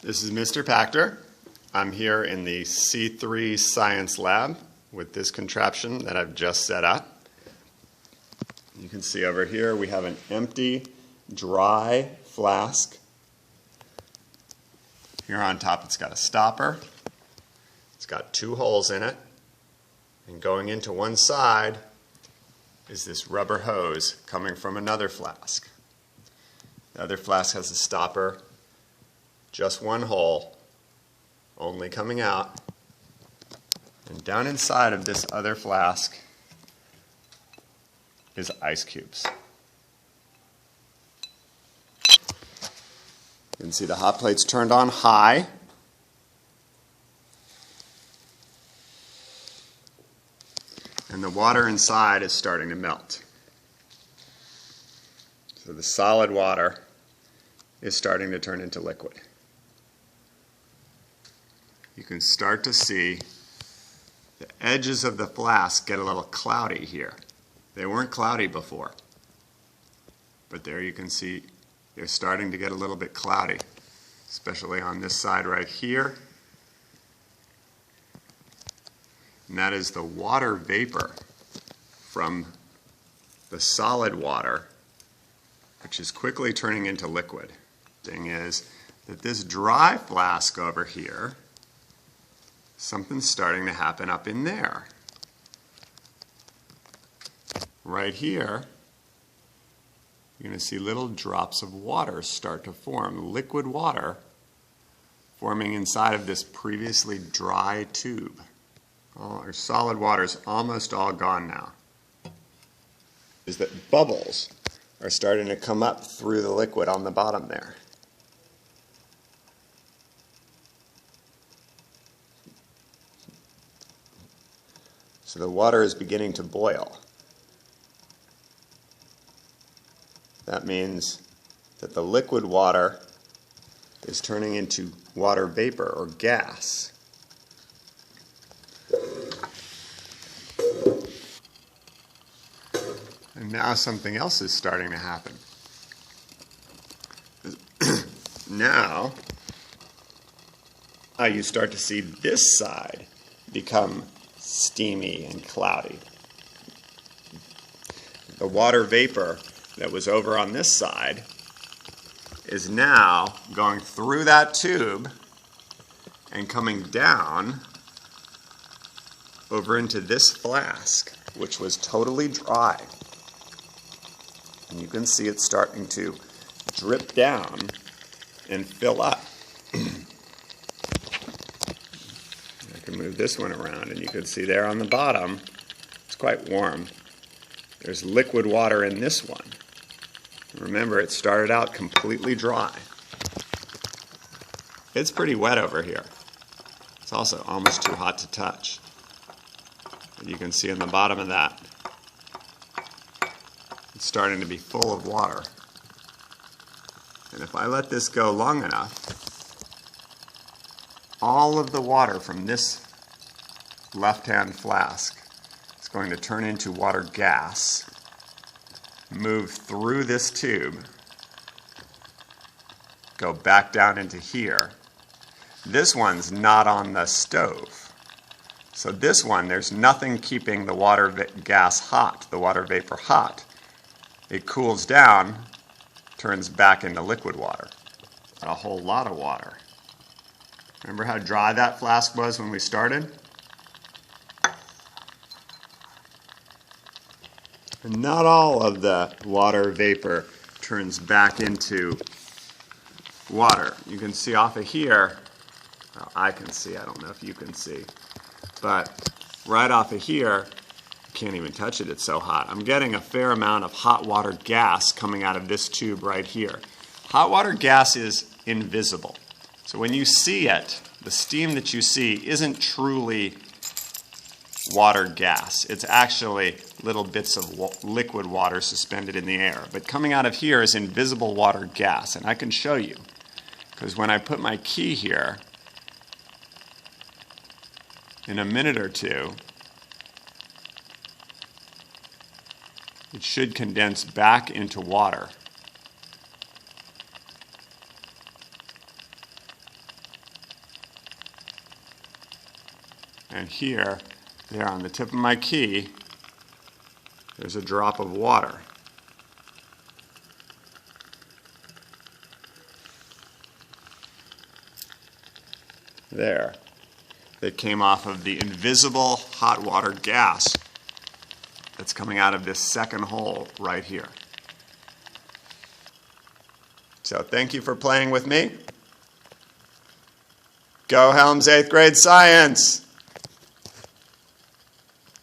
This is Mr. Pachter. I'm here in the C3 Science Lab with this contraption that I've just set up. You can see over here we have an empty, dry flask. Here on top it's got a stopper. It's got 2 holes in it. And going into one side is this rubber hose coming from another flask. The other flask has a stopper, just 1 hole, only coming out. And down inside of this other flask is ice cubes. You can see the hot plate's turned on high. And the water inside is starting to melt. So the solid water is starting to turn into liquid. You can start to see the edges of the flask get a little cloudy here. They weren't cloudy before, but there you can see they're starting to get a little bit cloudy, especially on this side right here. And that is the water vapor from the solid water, which is quickly turning into liquid. The thing is that this dry flask over here, something's starting to happen up in there. Right here, you're going to see little drops of water start to form, liquid water forming inside of this previously dry tube. Our solid water is almost all gone now. Is that bubbles are starting to come up through the liquid on the bottom there. So the water is beginning to boil. That means that the liquid water is turning into water vapor or gas. And now something else is starting to happen. Now, you start to see this side become steamy and cloudy. The water vapor that was over on this side is now going through that tube and coming down over into this flask, which was totally dry. And you can see it starting to drip down and fill up. I can move this one around, and you can see there on the bottom, it's quite warm. There's liquid water in this one. Remember, it started out completely dry. It's pretty wet over here. It's also almost too hot to touch. And you can see on the bottom of that, it's starting to be full of water. And if I let this go long enough, all of the water from this left-hand flask is going to turn into water gas, move through this tube, go back down into here. This one's not on the stove. So this one, there's nothing keeping the water gas hot, the water vapor hot. It cools down, turns back into liquid water. A whole lot of water. Remember how dry that flask was when we started? And not all of the water vapor turns back into water. You can see off of here, well, I can see, I don't know if you can see, but right off of here, can't even touch it, it's so hot. I'm getting a fair amount of hot water gas coming out of this tube right here. Hot water gas is invisible. So when you see it, the steam that you see isn't truly water gas. It's actually little bits of liquid water suspended in the air. But coming out of here is invisible water gas, and I can show you. Because when I put my key here, in a minute or two, it should condense back into water. And here, there on the tip of my key, there's a drop of water. There. That came off of the invisible hot water gas that's coming out of this second hole right here. So thank you for playing with me. Go Helms 8th grade science!